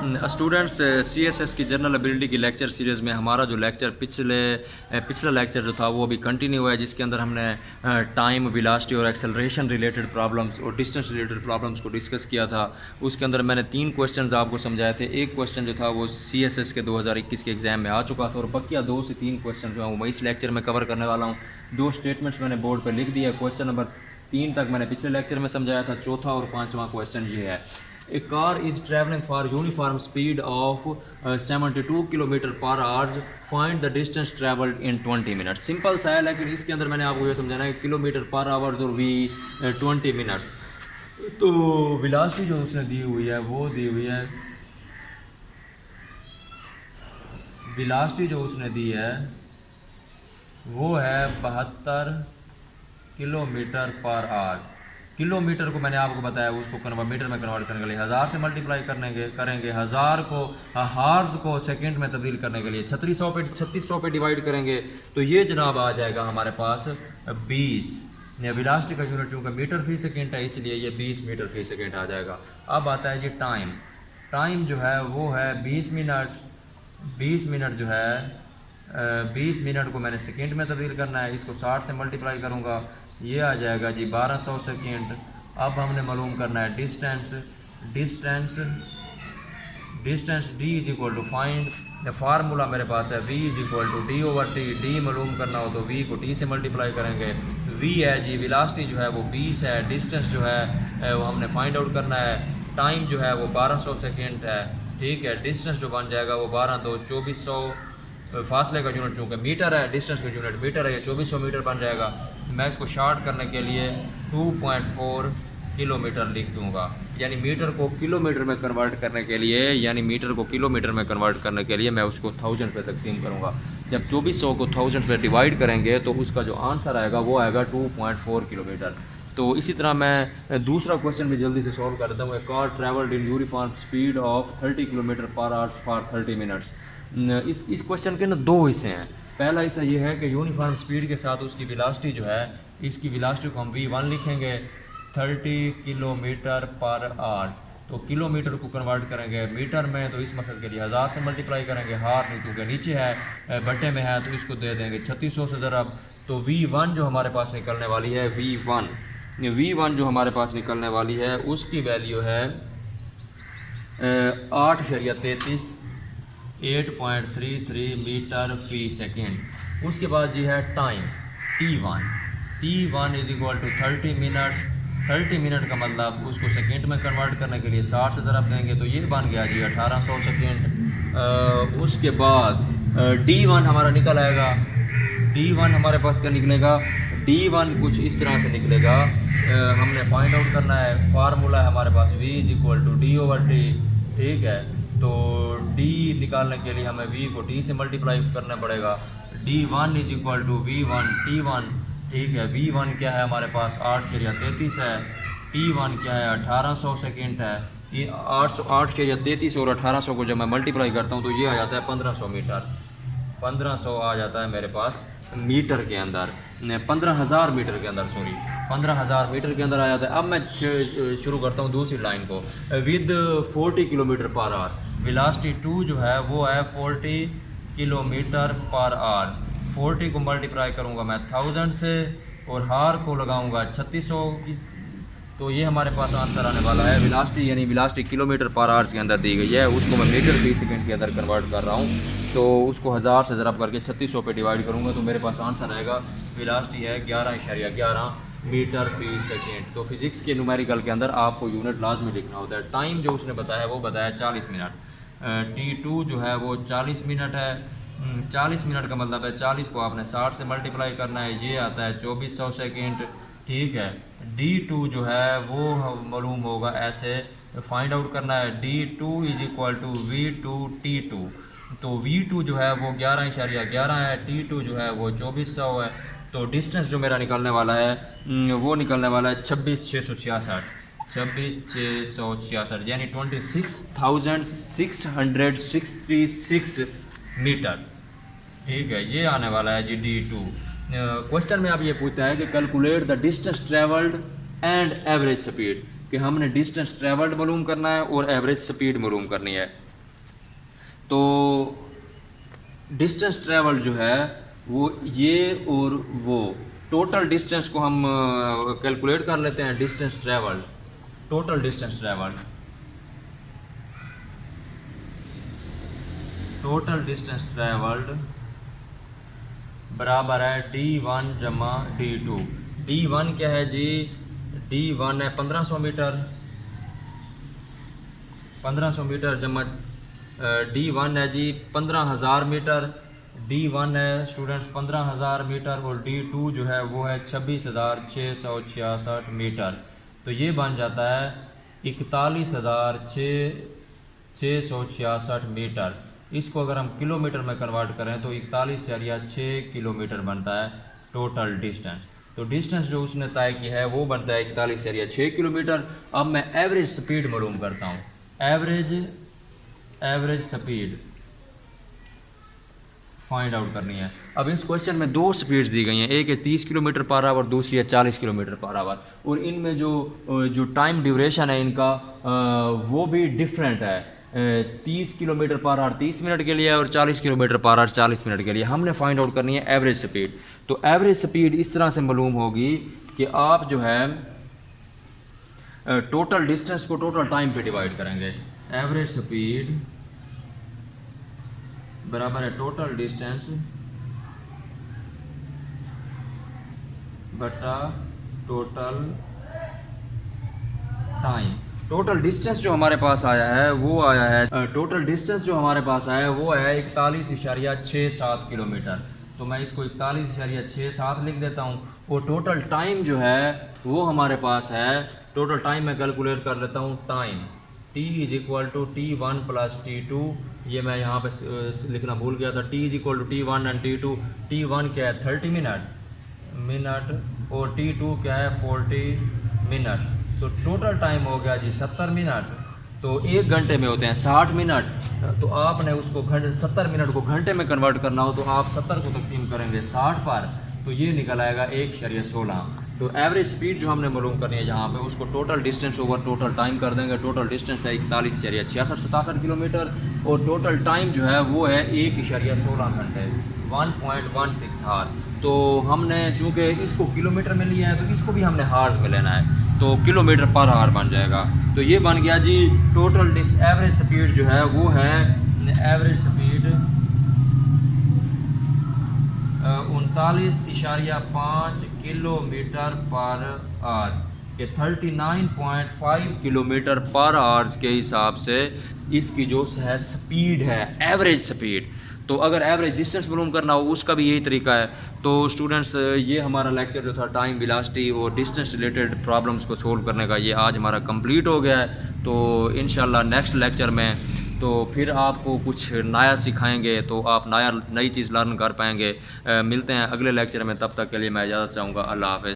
Students, CSS की general ability की lecture series में हमारा जो लेक्चर पिछला लेक्चर जो था वो अभी कंटिन्यू है, जिसके अंदर हमने टाइम, वेलोसिटी और एक्सेलरेशन रिलेटेड प्रॉब्लम्स और डिस्टेंस रिलेटेड प्रॉब्लम्स को डिस्कस किया था। उसके अंदर मैंने 3 क्वेश्चंस आपको समझाए थे। एक क्वेश्चन जो था वो सीएसएस के 2021 के एग्ज़ाम में आ चुका था और बकिया 2 से 3 क्वेश्चन जो है वो मैं इस लेक्चर में कवर करने वाला हूँ। 2 स्टेटमेंट्स मैंने बोर्ड पर लिख दिया। क्वेश्चन नंबर 3 तक मैंने पिछले लेक्चर में समझाया था। चौथा और 5वां क्वेश्चन ये है, A car is traveling for uniform speed of 72 kilometre per hours, find the distance travelled in 20 minutes. Simple सा है, लेकिन इसके अंदर मैंने आपको ये समझाना है किलोमीटर पर आवर्स और वी 20 मिनट्स। तो वेलोसिटी जो उसने दी हुई है वो दी हुई है, वेलोसिटी जो उसने दी है वो है 72 किलोमीटर पर आवर। किलोमीटर को मैंने आपको बताया उसको मीटर में कन्वर्ट करने के लिए 1000 से मल्टीप्लाई करेंगे 1000 को हार्स को सेकंड में तब्दील करने के लिए 3600 पे डिवाइड करेंगे तो ये जनाब आ जाएगा हमारे पास 20। वेलोसिटी का यूनिट चूँकि मीटर फी सेकंड है इसलिए ये 20 मीटर फी सेकंड आ जाएगा। अब आता है जी टाइम। टाइम जो है वो है 20 मिनट। 20 मिनट जो है 20 मिनट को मैंने सेकंड में तब्दील करना है, इसको 60 से मल्टीप्लाई करूँगा, ये आ जाएगा जी 1200 सेकेंड। अब हमने मालूम करना है distance. Distance D is equal to find, formula मेरे पास है v is equal to D over T. D मालूम करना हो तो v को t से मल्टीप्लाई करेंगे। v है जी वेलोसिटी जो है वो 20 है। डिस्टेंस जो है वो हमने फाइंड आउट करना है। टाइम जो है वो 1200 सेकेंड है, ठीक है। डिस्टेंस जो बन जाएगा वो 12 2 2400। फासले का यूनिट चूँकि मीटर है, डिस्टेंस का यूनिट मीटर है, ये 2400 मीटर बन जाएगा। मैं इसको शार्ट करने के लिए 2.4 किलोमीटर लिख दूंगा, यानी मीटर को किलोमीटर में कन्वर्ट करने के लिए मैं उसको 1000 पे तकसीम करूंगा। जब 2400 को 1000 पे डिवाइड करेंगे तो उसका जो आंसर आएगा वो आएगा 2.4 किलोमीटर। तो इसी तरह मैं दूसरा क्वेश्चन भी जल्दी से सॉल्व कर देता हूँ। A car travelled in uniform speed of 30 kilometre per hours for 30 minutes. इस क्वेश्चन के ना 2 हिस्से हैं। पहला हिस्सा ये है कि यूनिफॉर्म स्पीड के साथ उसकी वेलोसिटी जो है, इसकी वेलोसिटी को हम v1 लिखेंगे 30 किलोमीटर पर आवर्स। तो किलोमीटर को कन्वर्ट करेंगे मीटर में, तो इस मकसद के लिए 1000 से मल्टीप्लाई करेंगे। हार नहीं क्योंकि नीचे है बट्टे में है तो इसको दे देंगे 3600 से ज़रा। तो v1 जो हमारे पास निकलने वाली है, v1 जो हमारे पास निकलने वाली है उसकी वैल्यू है 8.33 8.33 मीटर फी सेकेंड। उसके बाद जी है time T1 is equal to 30 minutes. 30 minute का मतलब उसको सेकेंड में कन्वर्ट करने के लिए 60 से ज़रा देंगे तो ये बन गया जी 1800 सेकेंड। उसके बाद D1 हमारा निकल आएगा। D1 हमारे पास क्या निकलेगा, D1 कुछ इस तरह से निकलेगा। हमने फाइंड आउट करना है, फार्मूला है हमारे पास v is equal to D over T, ठीक है। तो d निकालने के लिए हमें v को t से मल्टीप्लाई करना पड़ेगा। d1 is equal to v1 t1, ठीक है। v1 क्या है हमारे पास 8.33 है, t1 क्या है 1800 सेकेंड है। ये 8.33 और 1800 को जब मैं मल्टीप्लाई करता हूँ तो ये आ जाता है 1500 मीटर। 1500 आ जाता है मेरे पास मीटर के अंदर, 15,000 मीटर के अंदर, सॉरी 15,000 मीटर के अंदर आ जाता है। अब मैं शुरू करता हूँ दूसरी लाइन को with 40 kilometre per hour. Velocity 2 जो है वो है 40 किलोमीटर पर आवर। 40 को मल्टीप्लाई करूँगा मैं 1000 से और हार को लगाऊँगा 3600 की, तो ये हमारे पास आंसर आने वाला है। वेलोसिटी यानी वेलोसिटी किलोमीटर पर आवर्स के अंदर दी गई है, उसको मैं मीटर फी सेकंड के अंदर कन्वर्ट कर रहा हूँ। तो उसको 1000 से ज़रब करके 3600 पे डिवाइड करूँगा तो मेरे पास आंसर आएगा, वेलोसिटी है 11.11 मीटर फी सेकेंड। तो फिज़िक्स के न्यूमेरिकल के अंदर आपको यूनिट लाजमी लिखना होता है। टाइम जो उसने बताया वो बताया 40 मिनट। T2 जो है वो 40 मिनट है। 40 मिनट का मतलब है 40 को आपने 60 से मल्टीप्लाई करना है, ये आता है 2400 सेकेंड, ठीक है। D2 जो है वो मालूम होगा ऐसे, फाइंड आउट करना है D2 is equal to V2 T2। तो V2 जो है वो 11.11 है, T2 जो है वो 2400 है। तो डिस्टेंस जो मेरा निकलने वाला है वो निकलने वाला है 26,666 यानी 26,666 मीटर, ठीक है। ये आने वाला है जी D2। क्वेश्चन में अब ये पूछता है कि calculate the distance travelled and average speed, कि हमने डिस्टेंस ट्रेवल्ड मालूम करना है और एवरेज स्पीड मालूम करनी है। तो डिस्टेंस ट्रेवल जो है वो ये और वो टोटल डिस्टेंस को हम कैलकुलेट कर लेते हैं। Distance travel, total distance travel, total distance travelled बराबर है D1 जमा D2। D1 क्या है जी? D1 है 1500 मीटर, 1500 मीटर जमा D1 है जी 15,000 मीटर। D1 है स्टूडेंट्स 15,000 मीटर और D2 जो है वो है 26,666 मीटर। तो ये बन जाता है 41,666 मीटर। इसको अगर हम किलोमीटर में कन्वर्ट करें तो 41/6 किलोमीटर बनता है टोटल डिस्टेंस। तो डिस्टेंस जो उसने तय की है वो बनता है 41/6 किलोमीटर। अब मैं एवरेज स्पीड मालूम करता हूँ। एवरेज स्पीड फाइंड आउट करनी है। अब इस क्वेश्चन में दो स्पीड्स दी गई हैं, एक है 30 किलोमीटर पर आवर, दूसरी है 40 किलोमीटर पर आवर। और इनमें जो टाइम ड्यूरेशन है इनका वो भी डिफरेंट है। 30 किलोमीटर पर आवर 30 मिनट के लिए है और 40 किलोमीटर पर आवर 40 मिनट के लिए। हमने फाइंड आउट करनी है एवरेज स्पीड। तो एवरेज स्पीड इस तरह से मालूम होगी कि आप जो है टोटल डिस्टेंस को टोटल टाइम पे डिवाइड करेंगे। एवरेज स्पीड बराबर है टोटल डिस्टेंस बटा टोटल टाइम। टोटल डिस्टेंस जो हमारे पास आया है वो आया है टोटल डिस्टेंस जो हमारे पास आया है वो है 41.67 किलोमीटर। तो मैं इसको 41.67 लिख देता हूँ। और टोटल टाइम जो है वो हमारे पास है, टोटल टाइम मैं कैलकुलेट कर लेता हूँ। Time T = T1 + T2। ये मैं यहाँ पे लिखना भूल गया था। T = T1 and T2। T1 क्या है 30 मिनट और T2 क्या है 40 मिनट। तो टोटल टाइम हो गया जी 70 मिनट। तो एक घंटे में होते हैं 60 मिनट। तो आपने उसको 70 मिनट को घंटे में कन्वर्ट करना हो तो आप 70 को तकसीम करेंगे 60 पर, तो ये निकल आएगा 1.16। तो एवरेज स्पीड जो हमने मालूम करनी है जहाँ पे, उसको total distance over total time कर देंगे। टोटल डिस्टेंस है 41.66 किलोमीटर और टोटल टाइम जो है वो है 1.16 घंटे, 1.16 हार। तो हमने चूँकि इसको किलोमीटर में लिया है तो इसको भी हमने हार्स में लेना है, तो किलोमीटर पर हार बन जाएगा। तो ये बन गया जी टोटल एवरेज स्पीड जो है वो है average speed 39.5 kilometre per hour के 39.5 किलोमीटर पर आवर्स के हिसाब से इसकी जो है स्पीड है एवरेज स्पीड। तो अगर एवरेज डिस्टेंस मालूम करना हो उसका भी यही तरीका है। तो स्टूडेंट्स ये हमारा लेक्चर जो था टाइम वेलोसिटी और डिस्टेंस रिलेटेड प्रॉब्लम्स को सोल्व करने का ये आज हमारा कंप्लीट हो गया है। तो इंशाल्लाह नेक्स्ट लेक्चर में तो फिर आपको कुछ नया सिखाएंगे, तो आप नई चीज़ लर्न कर पाएंगे। मिलते हैं अगले लेक्चर में, तब तक के लिए मैं इजाज़त चाहूँगा। अल्लाह हाफ़िज़।